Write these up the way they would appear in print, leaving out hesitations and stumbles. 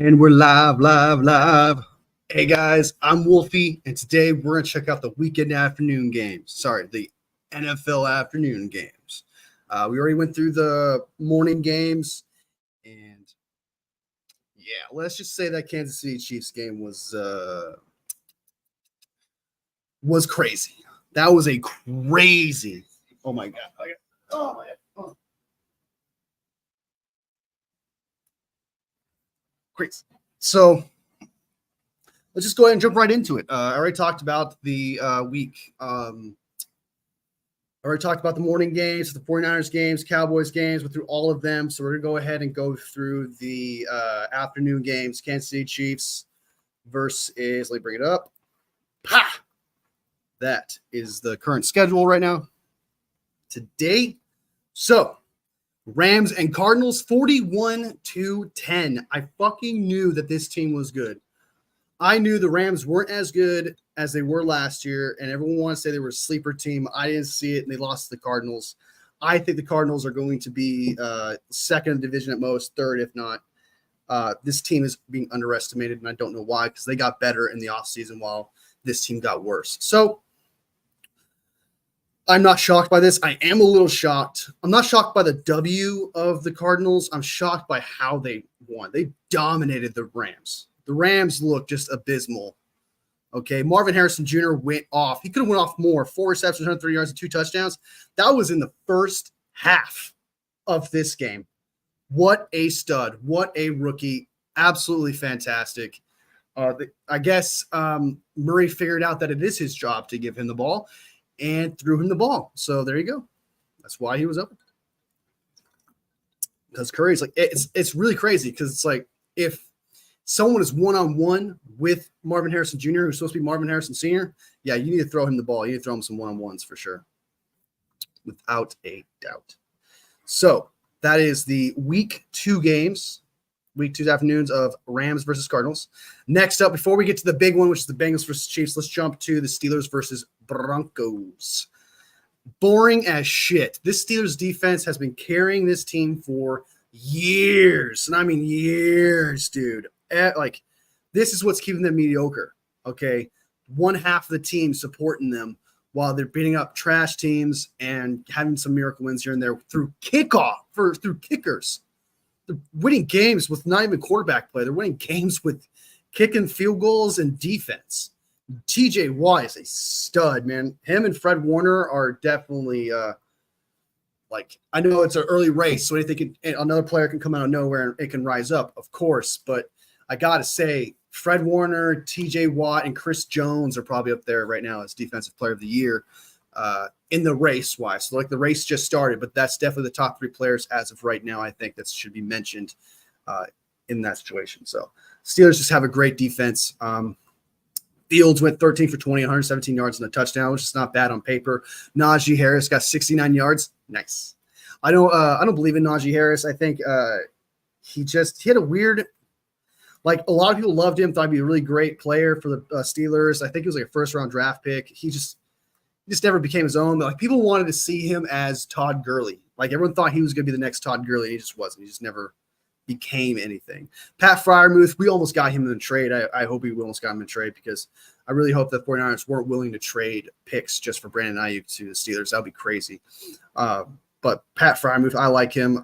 And we're live, live, live. Hey guys, I'm Wolfie, and today we're going to check out the weekend afternoon games. Sorry, the NFL afternoon games. We already went through the morning games, and yeah, let's just say that Kansas City Chiefs game was crazy. That was a crazy. Oh my god! Oh my god! Oh. Crazy. So let's just go ahead and jump right into it. I already talked about the week. I already talked about the morning games, the 49ers games, Cowboys games. Went through all of them. So we're going to go ahead and go through the afternoon games. Kansas City Chiefs versus, let me bring it up. Pa! That is the current schedule right now. Today. So Rams and Cardinals 41-10. I fucking knew that this team was good. I knew the Rams weren't as good as they were last year, and everyone wanted to say they were a sleeper team. I didn't see it, and they lost to the Cardinals. I think the Cardinals are going to be second in the division at most, third if not. This team is being underestimated, and I don't know why, because they got better in the offseason while this team got worse. So I'm not shocked by this. I am a little shocked. I'm not shocked by the W of the Cardinals. I'm shocked by how they won. They dominated the Rams. The Rams look just abysmal. Okay, Marvin Harrison Jr. went off. He could have went off more. 4 receptions, 130 yards, and 2 touchdowns. That was in the first half of this game. What a stud. What a rookie. Absolutely fantastic. I guess Murray figured out that it is his job to give him the ball and threw him the ball. So there you go. That's why he was open. That's crazy. It's really crazy because it's like if someone is one-on-one with Marvin Harrison Jr., who's supposed to be Marvin Harrison Sr., yeah, you need to throw him the ball. You need to throw him some one-on-ones for sure, without a doubt. So that is the week 2 games, week 2 afternoons of Rams versus Cardinals. Next up, before we get to the big one, which is the Bengals versus Chiefs, let's jump to the Steelers versus Broncos. Boring as shit. This Steelers defense has been carrying this team for years, and I mean years, dude. Like, this is what's keeping them mediocre, okay? One half of the team supporting them while they're beating up trash teams and having some miracle wins here and there through through kickers. They're winning games with not even quarterback play. They're winning games with kicking field goals and defense. TJ Watt is a stud, man. Him and Fred Warner are definitely I know it's an early race, so another player can come out of nowhere and it can rise up, of course, but I got to say, Fred Warner, TJ Watt, and Chris Jones are probably up there right now as Defensive Player of the Year in the race-wise. So, the race just started, but that's definitely the top 3 players as of right now. I think that should be mentioned in that situation. So, Steelers just have a great defense. Fields went 13 for 20, 117 yards and a touchdown, which is not bad on paper. Najee Harris got 69 yards. Nice. I don't believe in Najee Harris. I think he had a weird – a lot of people loved him, thought he'd be a really great player for the Steelers. I think he was a first-round draft pick. He just never became his own. But people wanted to see him as Todd Gurley. Everyone thought he was going to be the next Todd Gurley. He just wasn't. He just never became anything. Pat Freiermuth, we almost got him in the trade. I hope we almost got him in trade because I really hope that 49ers weren't willing to trade picks just for Brandon Ayuk to the Steelers. That would be crazy. But Pat Freiermuth, I like him,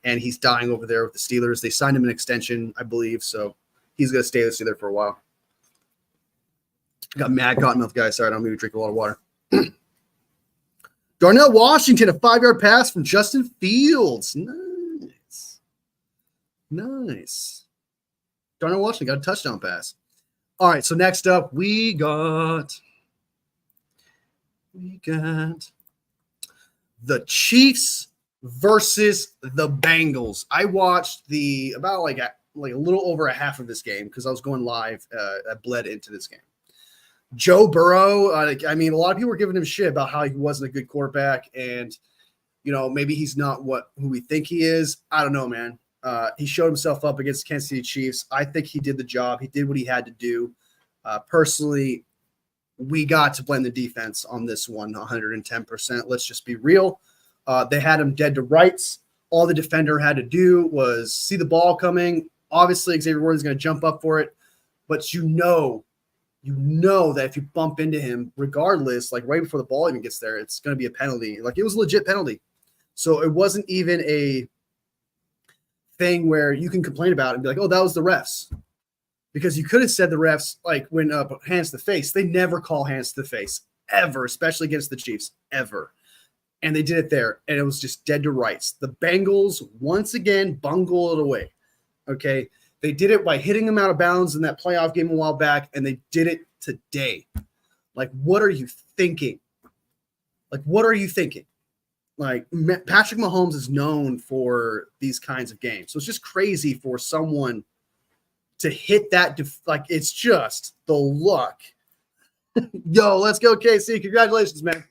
and he's dying over there with the Steelers. They signed him an extension, I believe, so he's going to stay with the Steelers for a while. Got mad cotton mouth, guys. Sorry, I don't need to drink a lot of water. Darnell Washington, a 5-yard pass from Justin Fields. Nice. Darnell Washington got a touchdown pass. All right, so next up, we got the Chiefs versus the Bengals. I watched about a little over a half of this game because I was going live. I bled into this game. Joe Burrow, a lot of people were giving him shit about how he wasn't a good quarterback and, maybe he's not who we think he is. I don't know, man. He showed himself up against the Kansas City Chiefs. I think he did the job. He did what he had to do. Personally, we got to blame the defense on this one 110%. Let's just be real. They had him dead to rights. All the defender had to do was see the ball coming, Obviously, Xavier Worthy is going to jump up for it, but you know that if you bump into him, regardless, like right before the ball even gets there, it's going to be a penalty. Like it was a legit penalty. So it wasn't even a thing where you can complain about it and be like, oh, that was the refs. Because you could have said the refs, like when hands to the face, they never call hands to the face, ever, especially against the Chiefs, ever. And they did it there, and it was just dead to rights. The Bengals, once again, bungle it away. Okay? They did it by hitting them out of bounds in that playoff game a while back, and they did it today. Like, what are you thinking? Like, what are you thinking? Like, Patrick Mahomes is known for these kinds of games. So it's just crazy for someone to hit that. Like, it's just the luck. Yo, let's go, KC. Congratulations, man.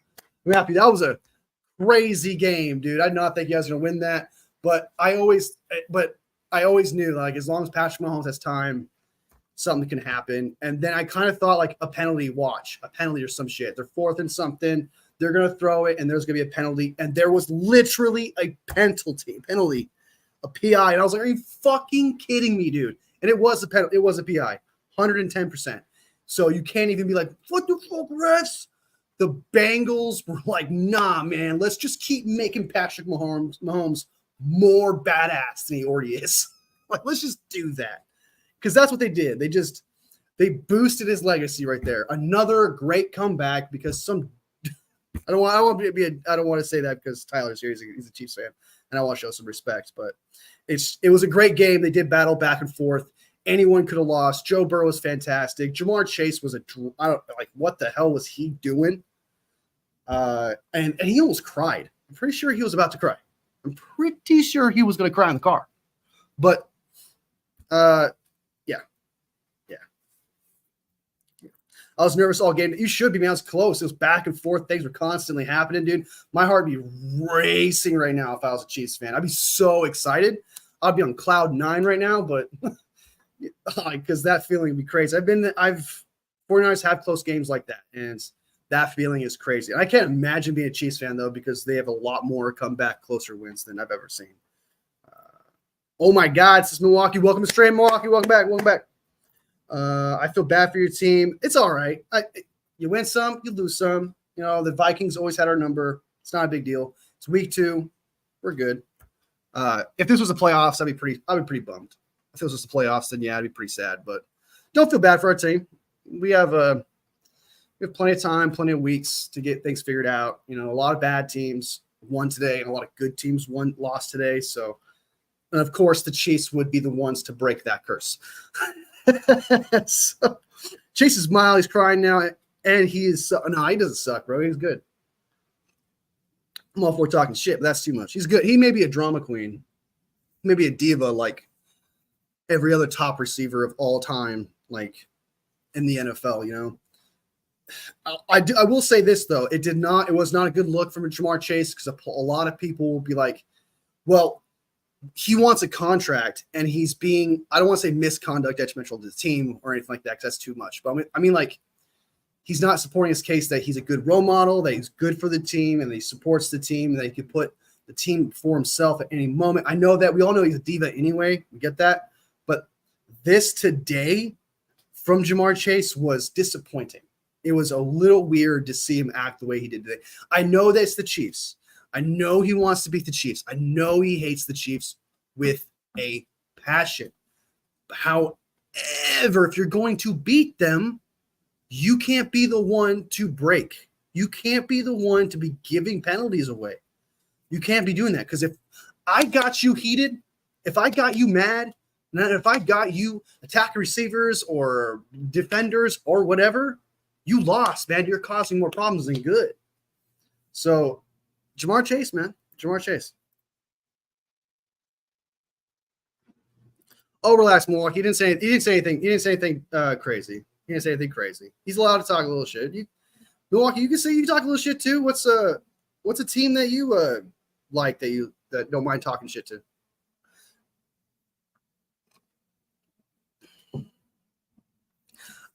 I'm happy. That was a crazy game, dude. I did not think you guys were going to win that. But I always knew, like, as long as Patrick Mahomes has time, something can happen. And then I kind of thought, like, a penalty or some shit. They're fourth and something. They're going to throw it, and there's going to be a penalty. And there was literally a penalty, a PI. And I was like, are you fucking kidding me, dude? And it was a penalty. It was a PI, 110%. So you can't even be like, what the fuck, refs? The Bengals were like, nah, man, let's just keep making Patrick Mahomes more badass than he already is. Like, let's just do that. Because that's what they did. They boosted his legacy right there. Another great comeback because I don't want to say that because Tyler's here. He's a Chiefs fan, and I want to show some respect. But it was a great game. They did battle back and forth. Anyone could have lost. Joe Burrow was fantastic. Jamar Chase was what the hell was he doing? And he almost cried. I'm pretty sure he was about to cry. I'm pretty sure he was going to cry in the car. But yeah. I was nervous all game. You should be, man. I was close. It was back and forth. Things were constantly happening, dude. My heart would be racing right now if I was a Chiefs fan. I'd be so excited. I'd be on cloud 9 right now, but because that feeling would be crazy. 49ers have close games like that, and that feeling is crazy. And I can't imagine being a Chiefs fan, though, because they have a lot more comeback closer wins than I've ever seen. Oh, my God. This is Milwaukee. Welcome to Stream, Milwaukee. Welcome back. I feel bad for your team. It's all right. You win some, you lose some. You know, the Vikings always had our number. It's not a big deal. It's week 2. We're good. If this was the playoffs, I'd be pretty bummed. If this was the playoffs, then yeah, I'd be pretty sad. But don't feel bad for our team. We have plenty of time, plenty of weeks to get things figured out. You know, a lot of bad teams won today, and a lot of good teams lost today. So, and of course, the Chiefs would be the ones to break that curse. So, Chase is mild. He's crying now, and he doesn't suck, bro. He's good. I'm all for talking shit, but that's too much. He's good. He may be a drama queen, maybe a diva like every other top receiver of all time, like in the NFL. You know, I will say this though, it was not a good look from Jamar Chase because a lot of people will be like, well, he wants a contract and he's being, I don't want to say misconduct detrimental to the team or anything like that because that's too much. But I mean, like, he's not supporting his case that he's a good role model, that he's good for the team, and that he supports the team, and that he could put the team before himself at any moment. I know that we all know he's a diva anyway. We get that. But this today from Jamar Chase was disappointing. It was a little weird to see him act the way he did today. I know that it's the Chiefs. I know he wants to beat the Chiefs. I know he hates the Chiefs with a passion. However, if you're going to beat them, you can't be the one to break. You can't be the one to be giving penalties away. You can't be doing that because if I got you heated, if I got you mad, and if I got you attacking receivers or defenders or whatever, you lost, man. You're causing more problems than good. So, Jamar Chase, man. Jamar Chase. Oh, relax, Milwaukee. He didn't say anything crazy. He didn't say anything crazy. He's allowed to talk a little shit. Milwaukee, you can talk a little shit too. What's a team that you like that don't mind talking shit to?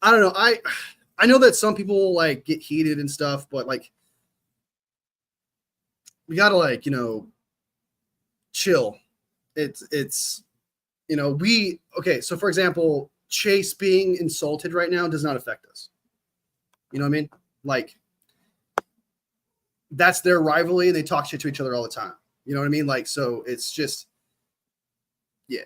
I don't know. I know that some people like get heated and stuff, but like we gotta chill. It's So for example, Chase being insulted right now does not affect us. You know what I mean? Like, that's their rivalry, and they talk shit to each other all the time. You know what I mean? Like, so it's just, yeah.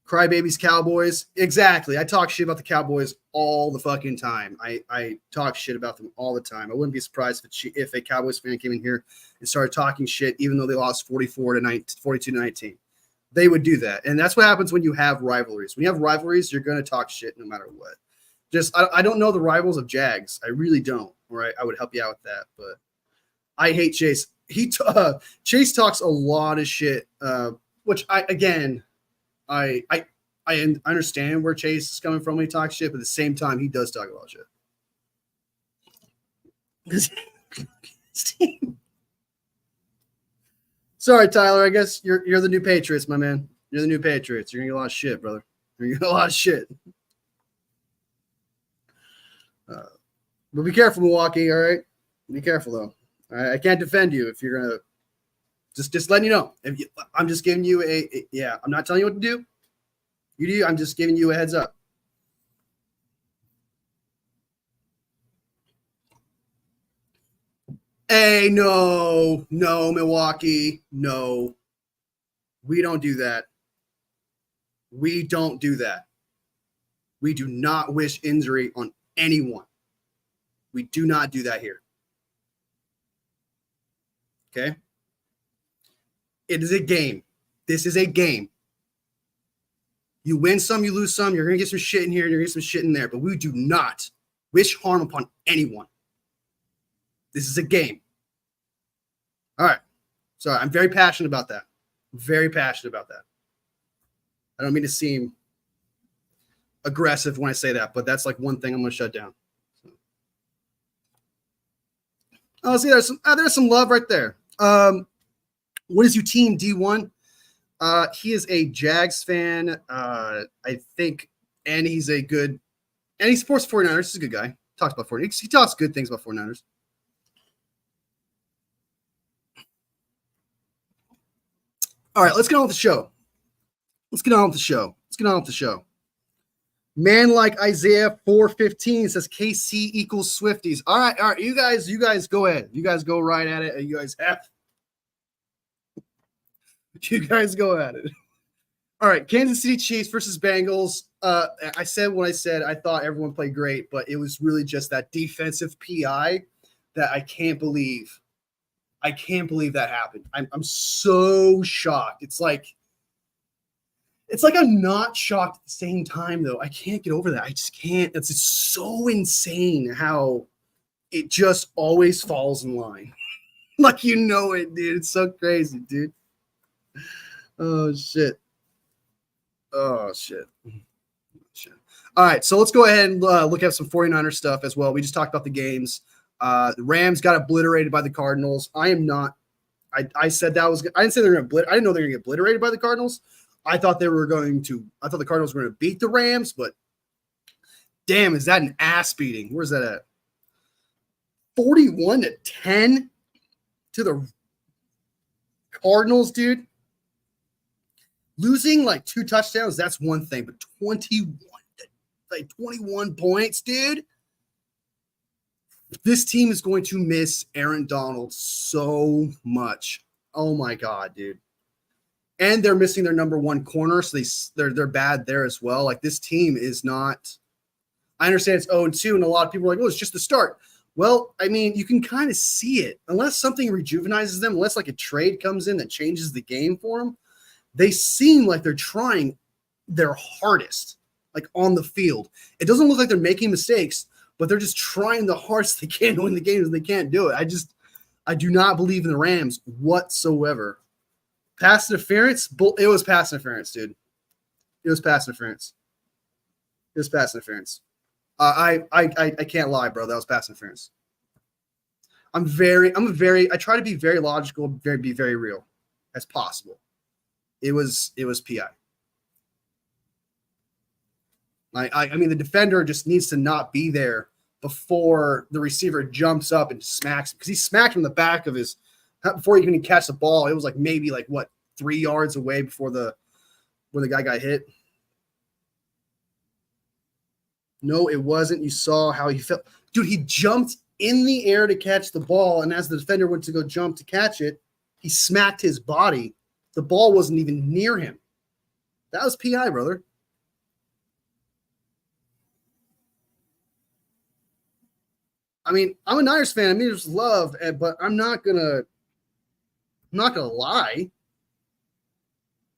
Crybabies, Cowboys. Exactly. I talk shit about the Cowboys all the fucking time. I talk shit about them all the time. I wouldn't be surprised if a Cowboys fan came in here and started talking shit, even though they lost 42-19. They would do that. And that's what happens when you have rivalries. When you have rivalries, you're going to talk shit no matter what. I don't know the rivals of Jags. I really don't. Right? I would help you out with that. But I hate Chase. Chase talks a lot of shit, which I understand where Chase is coming from when he talks shit, but at the same time, he does talk a lot of shit. Sorry, Tyler. I guess you're the new Patriots, my man. You're the new Patriots. You're gonna get a lot of shit, brother. You're gonna get a lot of shit. But be careful, Milwaukee. All right, be careful though. I can't defend you if you're gonna. Just letting you know. I'm just giving you I'm not telling you what to do. You do. I'm just giving you a heads up. Hey, no, Milwaukee, no. We don't do that. We don't do that. We do not wish injury on anyone. We do not do that here. Okay? It is a game. This is a game. You win some, you lose some. You're going to get some shit in here, and you're going to get some shit in there. But we do not wish harm upon anyone. This is a game. All right. Sorry, I'm very passionate about that. Very passionate about that. I don't mean to seem aggressive when I say that, but that's like one thing I'm going to shut down. Oh, see, there's some love right there. What is your team, D1? He is a Jags fan, I think, and he supports 49ers. He's a good guy. Talks about 49ers. He talks good things about 49ers. All right, let's get on with the show. Man like Isaiah 4:15 says KC equals Swifties. All right. You guys go ahead. You guys go right at it. You guys go at it. All right. Kansas City Chiefs versus Bengals. I said what I said. I thought everyone played great, but it was really just that defensive PI that I can't believe. I can't believe that happened. I'm so shocked. It's like I'm not shocked at the same time, though. I can't get over that. I just can't. It's so insane how it just always falls in line. Like, you know it, dude. It's so crazy, dude. Oh, shit. All right, so let's go ahead and look at some 49er stuff as well. We just talked about the games. The Rams got obliterated by the Cardinals. I said that was – I didn't say they were going to – I didn't know they were going to get obliterated by the Cardinals. I thought the Cardinals were going to beat the Rams, but damn, is that an ass beating? Where's that at? 41-10 to the Cardinals, dude. Losing like 2 touchdowns, that's one thing, but 21 points, dude. This team is going to miss Aaron Donald so much. Oh my God, dude. And they're missing their number 1 corner, so they're bad there as well. Like, this team is not – I understand it's 0-2, and a lot of people are like, oh, it's just the start. Well, I mean, you can kind of see it. Unless something rejuvenizes them, unless like a trade comes in that changes the game for them, they seem like they're trying their hardest, like on the field. It doesn't look like they're making mistakes, but they're just trying the hardest they can to win the games, and they can't do it. I do not believe in the Rams whatsoever. Pass interference? It was pass interference, dude. It was pass interference. I can't lie, bro. That was pass interference. I try to be very logical, be very real as possible. It was PI. I mean, the defender just needs to not be there before the receiver jumps up and smacks him, because he smacked him in the back of his – before he can even catch the ball. It was like maybe 3 yards away before the where the guy got hit? No, it wasn't. You saw how he felt. Dude, he jumped in the air to catch the ball, and as the defender went to go jump to catch it, he smacked his body. The ball wasn't even near him. That was PI, brother. I mean, I'm a Niners fan. I mean, there's love, but I'm not gonna lie.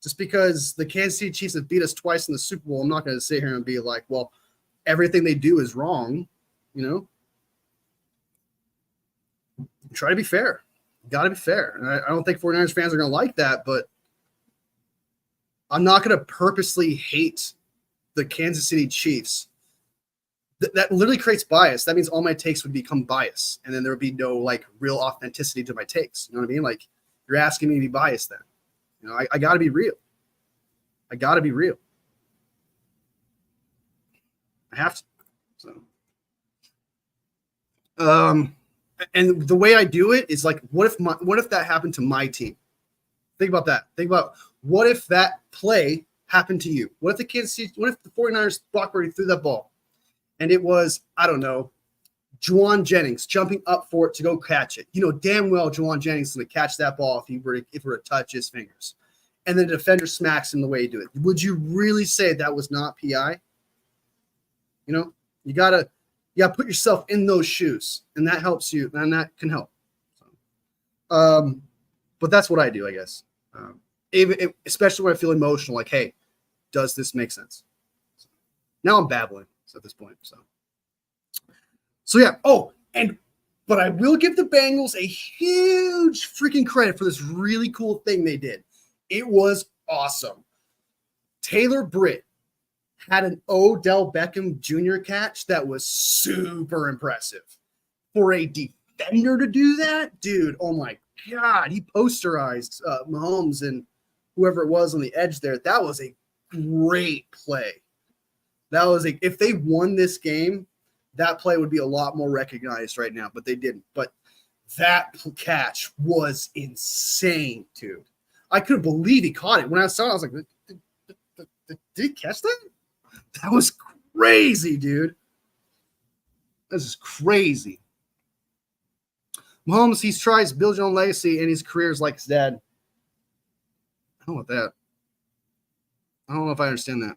Just because the Kansas City Chiefs have beat us twice in the Super Bowl, I'm not gonna sit here and be like, well, everything they do is wrong. You know, try to be fair. Got to be fair. And I don't think 49ers fans are gonna like that, but I'm not gonna purposely hate the Kansas City Chiefs. That literally creates bias. That means all my takes would become bias, and then there would be no like real authenticity to my takes. You know what I mean? Like you're asking me to be biased then. You know, I got to be real. I got to be real. I have to. So, and the way I do it is like, what if that happened to my team? Think about that. Think about what if that play happened to you? What if the 49ers Brock Purdy threw that ball? And it was, I don't know, Juwan Jennings jumping up for it to go catch it. You know damn well Juwan Jennings is going to catch that ball if he were to touch his fingers. And then the defender smacks him the way he do it. Would you really say that was not PI? You know, you gotta put yourself in those shoes, and that helps you, and that can help. But that's what I do, I guess. Especially when I feel emotional, like, hey, does this make sense? Now I'm babbling at this point. So yeah. Oh, but I will give the Bengals a huge freaking credit for this really cool thing they did. It was awesome. Taylor Britt had an Odell Beckham Jr. catch that was super impressive. For a defender to do that, dude, oh my God, he posterized Mahomes and whoever it was on the edge there. That was a great play. That was if they won this game, that play would be a lot more recognized right now, but they didn't. But that catch was insane, dude. I couldn't believe he caught it. When I saw it, I was like, did he catch that? That was crazy, dude. This is crazy. Mahomes, he tries to build his own legacy, and his career is like his dad. I don't know about that. I don't know if I understand that.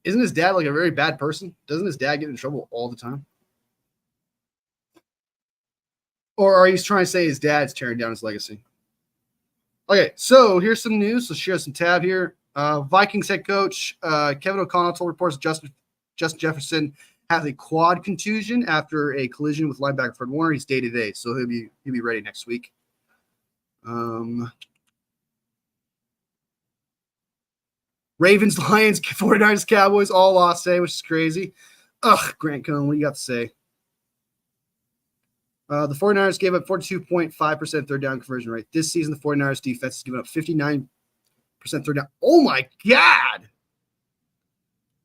Isn't his dad like a very bad person? Doesn't his dad get in trouble all the time? Or are you trying to say his dad's tearing down his legacy? Okay, so here's some news. Let's share some tab here. Vikings head coach Kevin O'Connell told reporters Justin Jefferson has a quad contusion after a collision with linebacker Fred Warner. He's day to day, so he'll be ready next week. Ravens, Lions, 49ers, Cowboys all lost today, which is crazy. Ugh, Grant Cohn, what do you got to say? The 49ers gave up 42.5% third down conversion rate. This season, the 49ers defense has given up 59% third down. Oh, my God.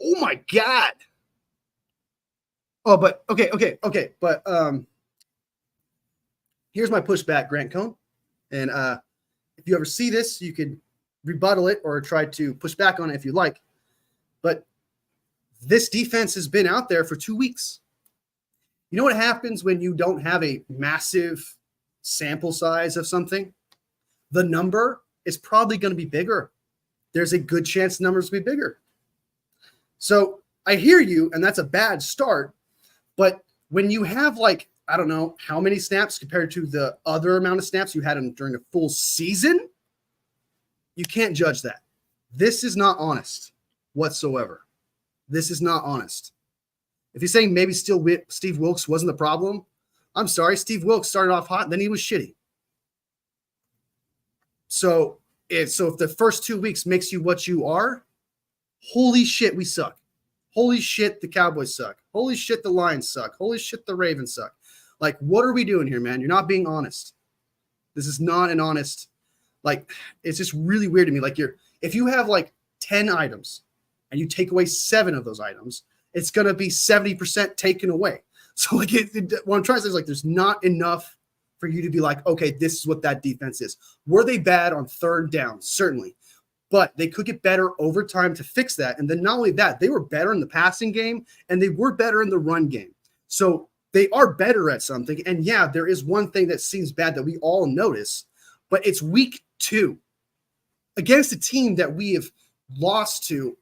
Oh, my God. Oh, but okay. But here's my pushback, Grant Cohn. And if you ever see this, you could rebuttal it or try to push back on it if you like. But this defense has been out there for 2 weeks. You know what happens when you don't have a massive sample size of something? The number is probably going to be bigger. There's a good chance the numbers will be bigger. So I hear you, and that's a bad start. But when you have like, I don't know how many snaps compared to the other amount of snaps you had during a full season, you can't judge that. This is not honest whatsoever. This is not honest. If you're saying maybe Steve Wilks wasn't the problem, I'm sorry. Steve Wilks started off hot, then he was shitty. So if the first 2 weeks makes you what you are, holy shit, we suck. Holy shit, the Cowboys suck. Holy shit, the Lions suck. Holy shit, the Ravens suck. Like, what are we doing here, man? You're not being honest. This is not an honest. Like, it's just really weird to me. Like, if you have like 10 items and you take away 7 of those items, it's going to be 70% taken away. So like what I'm trying to say is like, there's not enough for you to be like, okay, this is what that defense is. Were they bad on third down? Certainly. But they could get better over time to fix that. And then not only that, they were better in the passing game and they were better in the run game. So they are better at something. And yeah, there is one thing that seems bad that we all notice, but it's week 2 against a team that we have lost to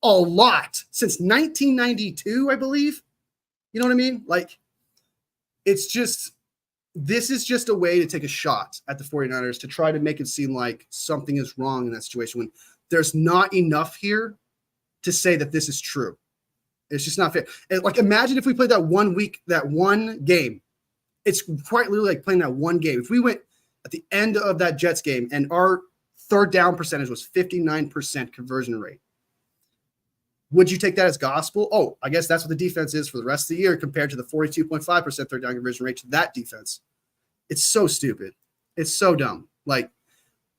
a lot since 1992, I believe. You know what I mean? Like, it's just, this is just a way to take a shot at the 49ers to try to make it seem like something is wrong in that situation when there's not enough here to say that this is true. It's just not fair. And like, imagine if we played that 1 week, that one game. It's quite literally like playing that one game. If we went at the end of that Jets game and our third down percentage was 59% conversion rate, would you take that as gospel? Oh, I guess that's what the defense is for the rest of the year compared to the 42.5% third down conversion rate to that defense. It's so stupid. It's so dumb. Like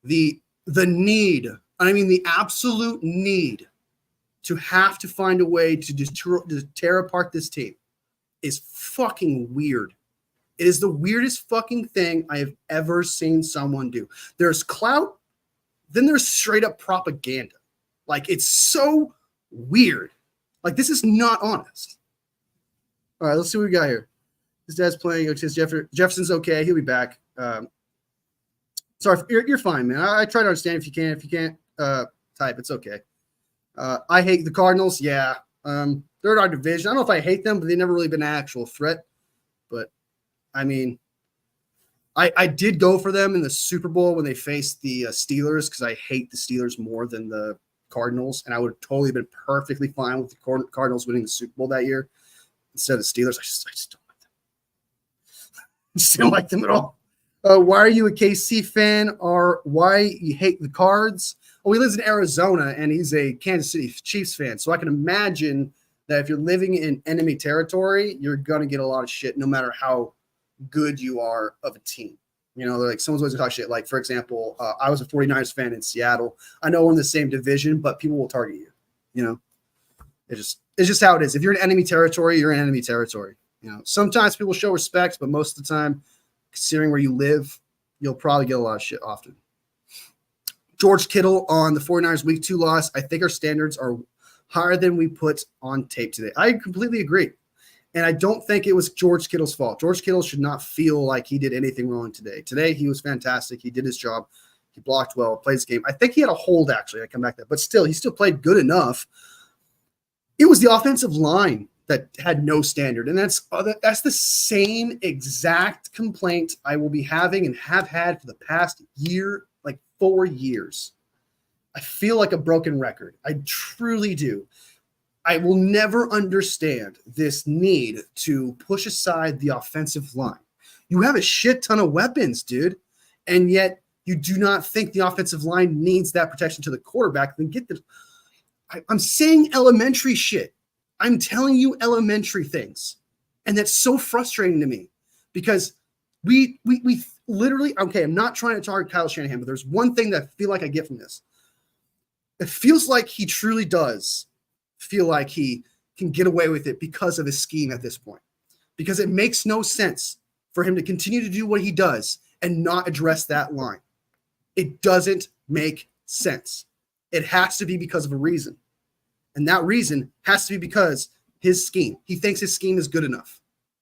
the need, I mean, the absolute need to have to find a way to tear apart this team is fucking weird. It is the weirdest fucking thing I have ever seen someone do. There's clout, then there's straight up propaganda. Like, it's so weird. Like, this is not honest. All right, let's see what we got here. His dad's playing. Jefferson's okay. He'll be back. Sorry, you're fine, man. I try to understand if you can. If you can't type, it's okay. I hate the Cardinals. Yeah. They're in our division. I don't know if I hate them, but they've never really been an actual threat. But, I mean, I did go for them in the Super Bowl when they faced the Steelers because I hate the Steelers more than the Cardinals, and I would have totally been perfectly fine with the Cardinals winning the Super Bowl that year instead of the Steelers. I just don't like them. I just don't like them at all. Why are you a KC fan, or why you hate the Cards? Well, he lives in Arizona, and he's a Kansas City Chiefs fan, so I can imagine that if you're living in enemy territory, you're going to get a lot of shit no matter how good you are of a team. You know, like someone's always talk shit. Like, for example, I was a 49ers fan in Seattle. I know we're in the same division, but people will target you. You know, it's just how it is. If you're in enemy territory, you're in enemy territory. You know, sometimes people show respect, but most of the time, considering where you live, you'll probably get a lot of shit often. George Kittle on the 49ers week 2 loss. I think our standards are higher than we put on tape today. I completely agree. And I don't think it was George Kittle's fault. George Kittle should not feel like he did anything wrong today. Today, he was fantastic. He did his job. He blocked well, played his game. I think he had a hold, actually. I come back to that. But still, he still played good enough. It was the offensive line that had no standard. And that's the same exact complaint I will be having and have had for the past year, like 4 years. I feel like a broken record. I truly do. I will never understand this need to push aside the offensive line. You have a shit ton of weapons, dude, and yet you do not think the offensive line needs that protection to the quarterback. Then get the. I'm saying elementary shit. I'm telling you elementary things, and that's so frustrating to me because we literally. Okay, I'm not trying to target Kyle Shanahan, but there's one thing that I feel like I get from this. It feels like he truly does feel like he can get away with it because of his scheme at this point, because it makes no sense for him to continue to do what he does and not address that line. It doesn't make sense. It has to be because of a reason. And that reason has to be because his scheme. He thinks his scheme is good enough.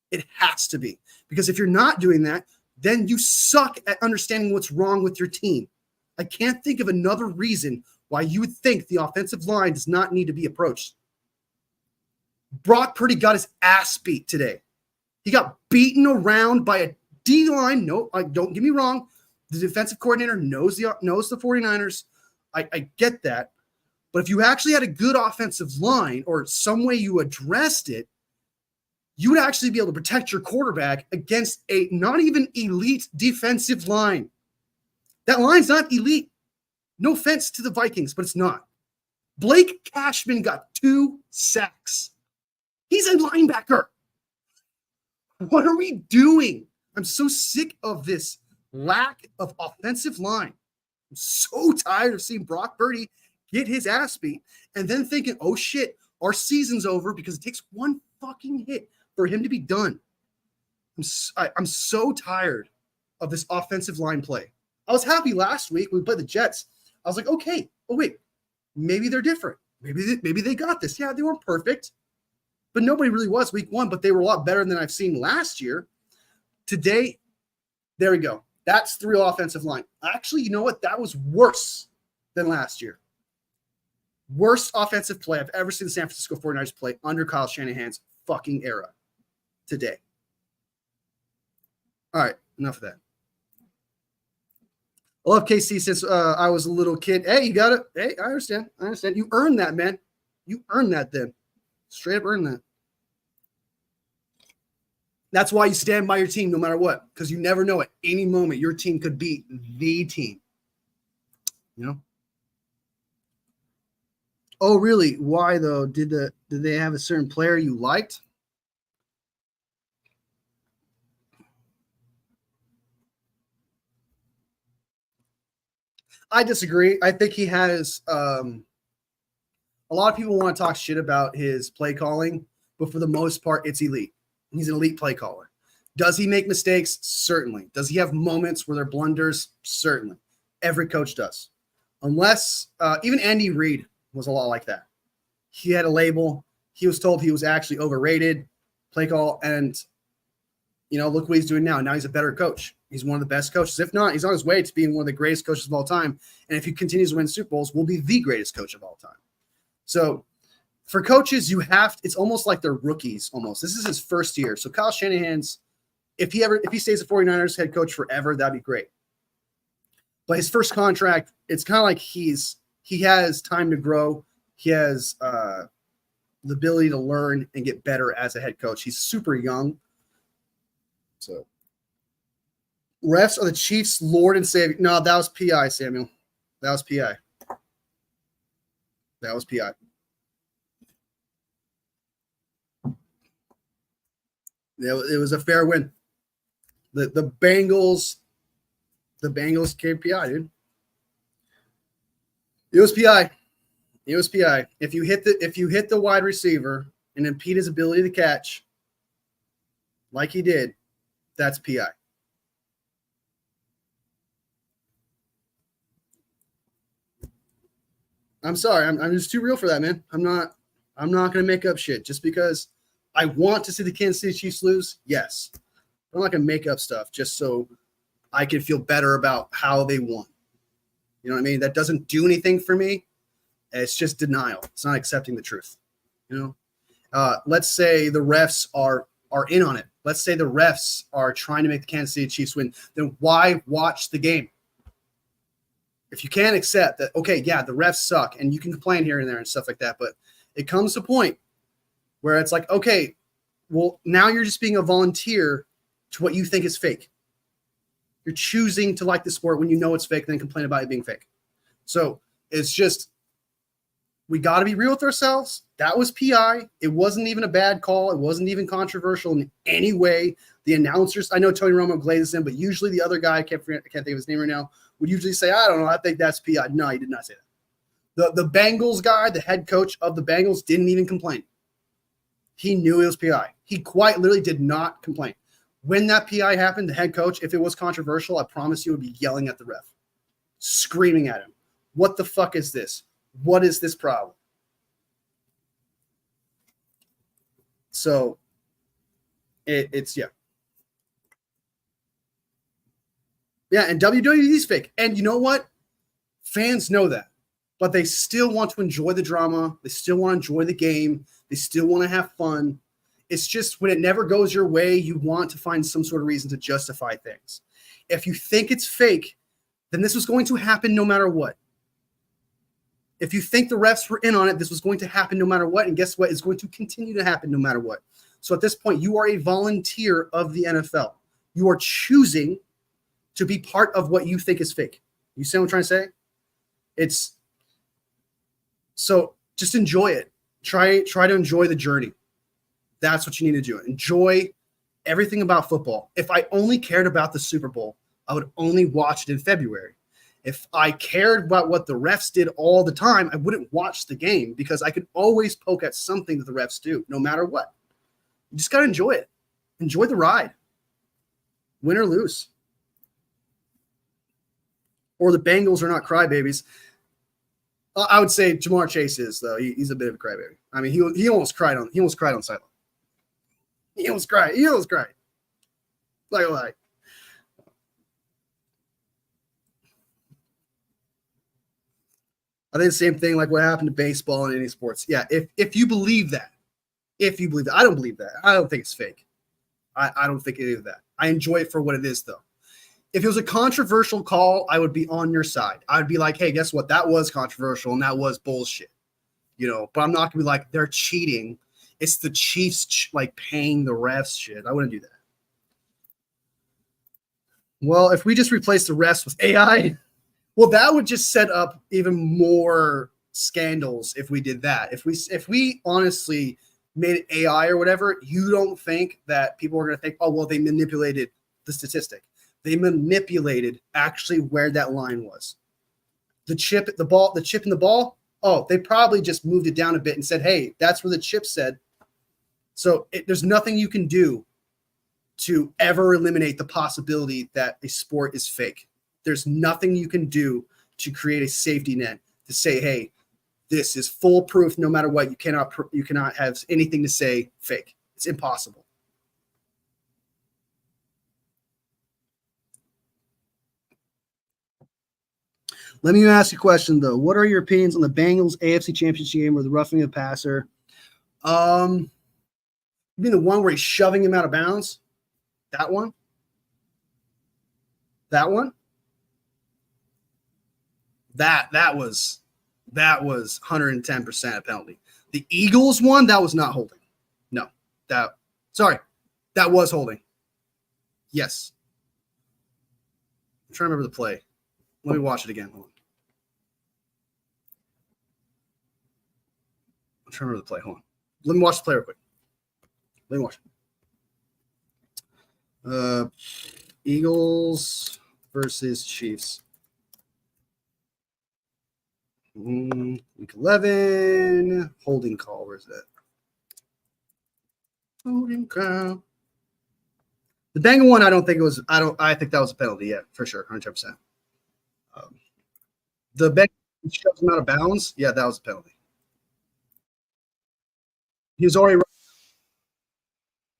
It has to be. Because if you're not doing that, then you suck at understanding what's wrong with your team. I can't think of another reason why you would think the offensive line does not need to be approached. Brock Purdy got his ass beat today. He got beaten around by a D-line. No, don't get me wrong. The defensive coordinator knows the 49ers. I get that. But if you actually had a good offensive line or some way you addressed it, you would actually be able to protect your quarterback against a not even elite defensive line. That line's not elite. No offense to the Vikings, but it's not. Blake Cashman got 2 sacks. He's a linebacker. What are we doing? I'm so sick of this lack of offensive line. I'm so tired of seeing Brock Purdy get his ass beat and then thinking, oh shit, our season's over because it takes one fucking hit for him to be done. I'm so tired of this offensive line play. I was happy last week when we played the Jets. I was like, okay, oh wait, maybe they're different. Maybe they got this. Yeah, they weren't perfect, but nobody really was week 1, but they were a lot better than I've seen last year. Today, there we go. That's the real offensive line. Actually, you know what? That was worse than last year. Worst offensive play I've ever seen the San Francisco 49ers play under Kyle Shanahan's fucking era today. All right, enough of that. I love KC since I was a little kid. Hey, you got it. Hey, I understand. You earned that, man. You earned that then. Straight up earned that. That's why you stand by your team no matter what, because you never know at any moment your team could beat the team. You know? Oh, really? Why though? Did they have a certain player you liked? I disagree. I think he has a lot of people want to talk shit about his play calling, but for the most part, it's elite. He's an elite play caller. Does he make mistakes? Certainly. Does he have moments where they're blunders? Certainly. Every coach does. Unless even Andy Reid was a lot like that. He had a label. He was told he was actually overrated, play call, and look what he's doing now. Now he's a better coach. He's one of the best coaches. If not, he's on his way to being one of the greatest coaches of all time. And if he continues to win Super Bowls, will be the greatest coach of all time. So for coaches, it's almost like they're rookies almost. This is his first year. So Kyle Shanahan's, if he stays a 49ers head coach forever, that'd be great. But his first contract, it's kind of like he has time to grow. He has the ability to learn and get better as a head coach. He's super young. So refs are the Chiefs' Lord and Savior. No, that was PI, Samuel. That was PI. It was a fair win. The Bengals KPI, dude. It was PI. If you hit the wide receiver and impede his ability to catch, like he did, that's PI. I'm sorry. I'm just too real for that, man. I'm not going to make up shit just because I want to see the Kansas City Chiefs lose. Yes. I'm not going to make up stuff just so I can feel better about how they won. You know what I mean? That doesn't do anything for me. It's just denial. It's not accepting the truth. Let's say the refs are in on it. Let's say the refs are trying to make the Kansas City Chiefs win. Then why watch the game? If you can't accept that, okay, yeah, the refs suck, and you can complain here and there and stuff like that, but it comes to a point where it's like, okay, well, now you're just being a volunteer to what you think is fake. You're choosing to like the sport when you know it's fake, and then complain about it being fake. So it's just, we got to be real with ourselves. That was PI. It wasn't even a bad call. It wasn't even controversial in any way. The announcers, I know Tony Romo glazes him, but usually the other guy, I can't think of his name right now, would usually say, I don't know, I think that's PI. No, he did not say that. The Bengals guy, the head coach of the Bengals, didn't even complain. He knew it was PI. He quite literally did not complain. When that PI happened, the head coach, if it was controversial, I promise you would be yelling at the ref, screaming at him. What the fuck is this? What is this problem? So it's. Yeah, and WWE is fake. And you know what? Fans know that. But they still want to enjoy the drama. They still want to enjoy the game. They still want to have fun. It's just when it never goes your way, you want to find some sort of reason to justify things. If you think it's fake, then this was going to happen no matter what. If you think the refs were in on it, this was going to happen no matter what. And guess what? It's going to continue to happen no matter what. So at this point, you are a volunteer of the NFL. You are choosing to be part of what you think is fake. You see what I'm trying to say? So just enjoy it. Try to enjoy the journey. That's what you need to do. Enjoy everything about football. If I only cared about the Super Bowl, I would only watch it in February. If I cared about what the refs did all the time, I wouldn't watch the game because I could always poke at something that the refs do, no matter what. You just got to enjoy it. Enjoy the ride. Win or lose. Or the Bengals are not crybabies. I would say Jamar Chase is though. He's a bit of a crybaby. I mean, he almost cried on sideline. He almost cried. Like. I think the same thing like what happened to baseball and any sports. Yeah, if you believe that, I don't believe that. I don't think it's fake. I don't think any of that. I enjoy it for what it is, though. If it was a controversial call, I would be on your side. I would be like, hey, guess what? That was controversial and that was bullshit. But I'm not gonna be like they're cheating. It's the Chiefs like paying the refs shit. I wouldn't do that. Well, if we just replace the refs with AI, well, that would just set up even more scandals if we did that. If we honestly made it AI or whatever, you don't think that people are going to think, oh, well, they manipulated the statistic. They manipulated actually where that line was. The chip in the ball, oh, they probably just moved it down a bit and said, hey, that's where the chip said. So there's nothing you can do to ever eliminate the possibility that a sport is fake. There's nothing you can do to create a safety net to say, hey, this is foolproof no matter what. You cannot have anything to say fake. It's impossible. Let me ask you a question, though. What are your opinions on the Bengals AFC Championship game or the roughing the passer? You mean the one where he's shoving him out of bounds? That one? That one? That was 110% a penalty. The Eagles one, that was not holding. No, that was holding. Yes. I'm trying to remember the play. Let me watch it again. Hold on. I'm trying to remember the play. Hold on. Let me watch the play real quick. Let me watch it. Eagles versus Chiefs. Week 11. Holding call. Where's that? Holding call. The Bengal one, I don't think it was. I think that was a penalty. Yeah, for sure, 100%. The Bengal shoves him out of bounds. Yeah, that was a penalty. He was already.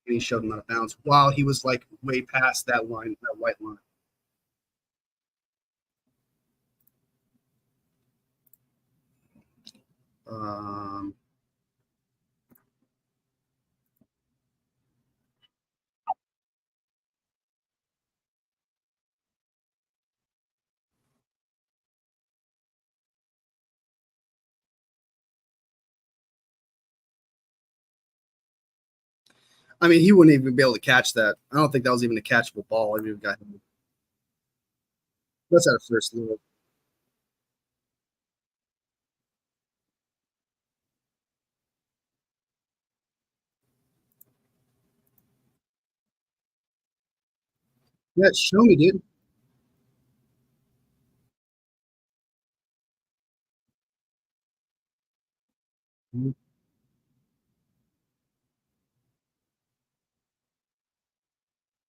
And he shoved him out of bounds while he was like way past that line, that white line. I mean, he wouldn't even be able to catch that. I don't think that was even a catchable ball. I mean, got him. That's at a first look. Yeah, show me, dude.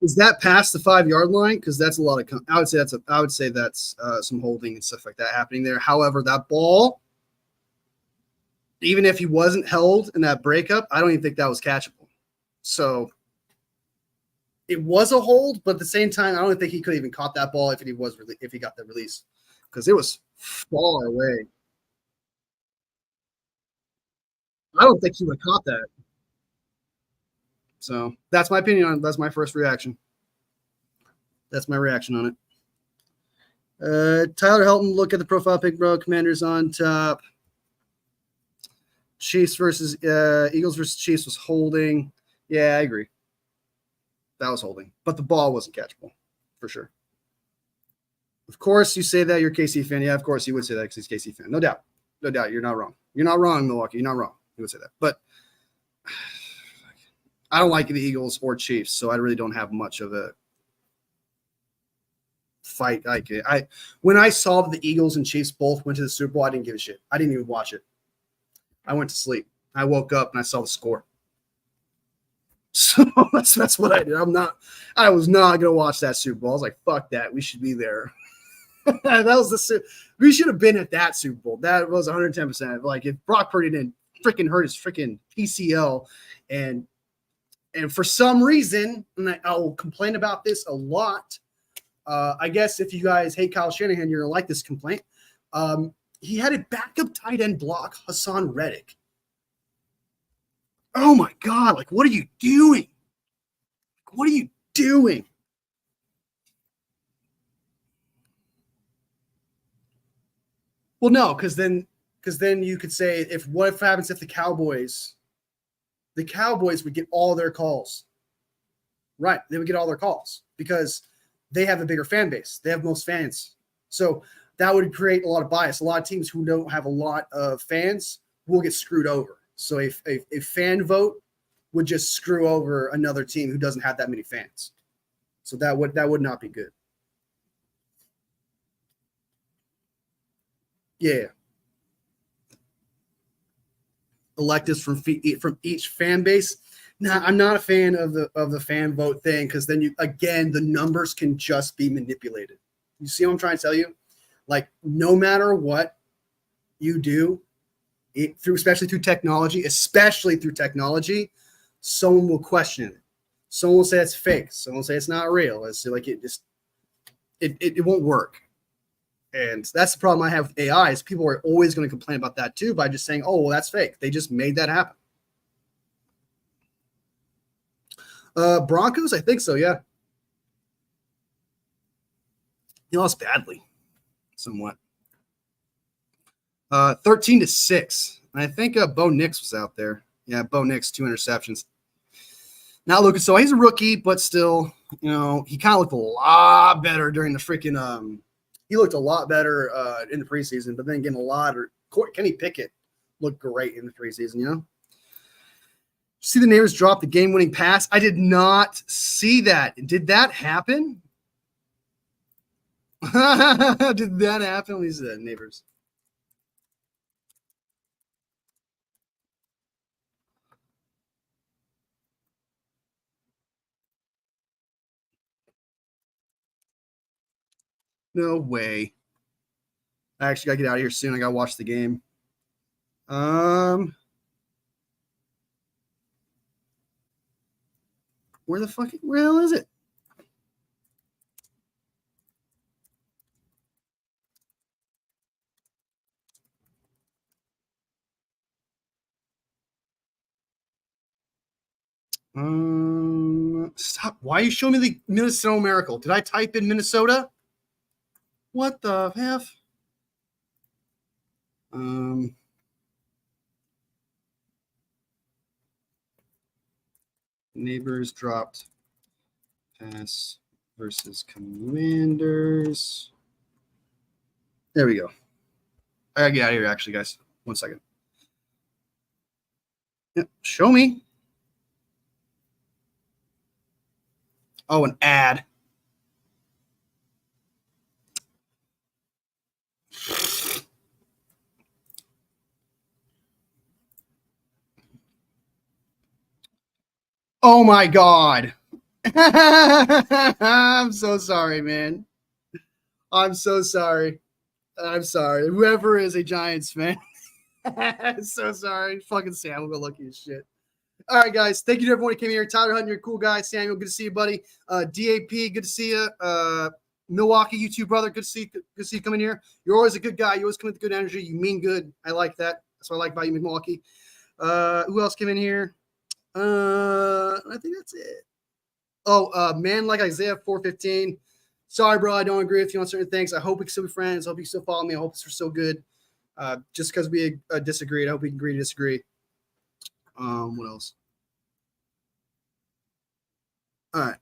Is that past the 5 yard line? Because that's a lot of. I would say that's some holding and stuff like that happening there. However, that ball, even if he wasn't held in that breakup, I don't even think that was catchable. So it was a hold, but at the same time, I don't think he could have even caught that ball if he got the release because it was far away. I don't think he would have caught that. So that's my opinion on it. That's my first reaction. That's my reaction on it. Tyler Helton, look at the profile pic, bro. Commanders on top. Chiefs versus Eagles versus Chiefs was holding. Yeah, I agree. That was holding, but the ball wasn't catchable for sure. Of course, you say that you're a KC fan. Yeah, of course you would say that because he's a KC fan. No doubt. No doubt. You're not wrong. You're not wrong, Milwaukee. You're not wrong. You would say that. But I don't like the Eagles or Chiefs, so I really don't have much of a fight. When I saw that the Eagles and Chiefs both went to the Super Bowl, I didn't give a shit. I didn't even watch it. I went to sleep. I woke up and I saw the score. So that's what I did. I was not gonna watch that Super Bowl. I was like, fuck that. We should be there. That was we should have been at that Super Bowl. That was 110%. Like if Brock Purdy didn't freaking hurt his freaking PCL, and for some reason, and I'll complain about this a lot. I guess if you guys hate Kyle Shanahan, you're gonna like this complaint. He had a backup tight end block Hassan Reddick. Oh my God! Like, what are you doing? What are you doing? Well, no, because then you could say what happens if the Cowboys would get all their calls, right? They would get all their calls because they have a bigger fan base. They have most fans, so that would create a lot of bias. A lot of teams who don't have a lot of fans will get screwed over. So a fan vote would just screw over another team who doesn't have that many fans. So that would not be good. Yeah. Electives from each fan base. Now, I'm not a fan of the fan vote thing because then the numbers can just be manipulated. You see what I'm trying to tell you? Like, no matter what you do, especially through technology, someone will question it. Someone will say it's fake. Someone will say it's not real. It's like it won't work. And that's the problem I have with AI is people are always going to complain about that too by just saying, oh, well, that's fake. They just made that happen. Broncos, I think so, yeah. He lost badly, somewhat. 13-6. I think Bo Nix was out there. Yeah, Bo Nix, 2 interceptions. Not looking so. He's a rookie, but still, he kind of looked a lot better during the freaking he looked a lot better in the preseason, but then getting Kenny Pickett looked great in the preseason, See the Neighbors drop the game-winning pass? I did not see that. Did that happen? Did that happen? Let me see that, Neighbors. No way. I actually got to get out of here soon. I got to watch the game. Where the hell is it? Stop. Why are you showing me the Minnesota Miracle? Did I type in Minnesota? What the F? Neighbors dropped pass versus Commanders. There we go. I gotta get out of here, actually, guys. 1 second. Yep. Show me. Oh, an ad. Oh my God. I'm so sorry, man. I'm so sorry. I'm sorry. Whoever is a Giants fan. I'm so sorry. Fucking Sam will go lucky as shit. All right, guys. Thank you to everyone who came here. Tyler Hutton, you're a cool guy. Samuel, good to see you, buddy. DAP, good to see you. Milwaukee, YouTube brother, good to see you coming here. You're always a good guy. You always come with good energy. You mean good. I like that. That's what I like about you, Milwaukee. Who else came in here? I think that's it. Oh, man, like Isaiah 415. Sorry, bro. I don't agree with you on certain things. I hope we can still be friends. I hope you still follow me. I hope we're still good. Just because we disagreed, I hope we can agree to disagree. What else? All right.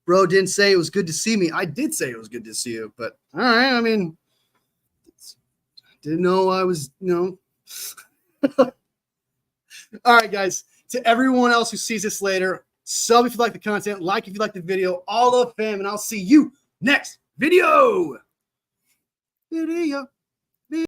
Bro didn't say it was good to see me. I did say it was good to see you, but all right. I mean, didn't know I was, All right, guys. To everyone else who sees this later, sub if you like the content, like if you like the video, all of fam, and I'll see you next video.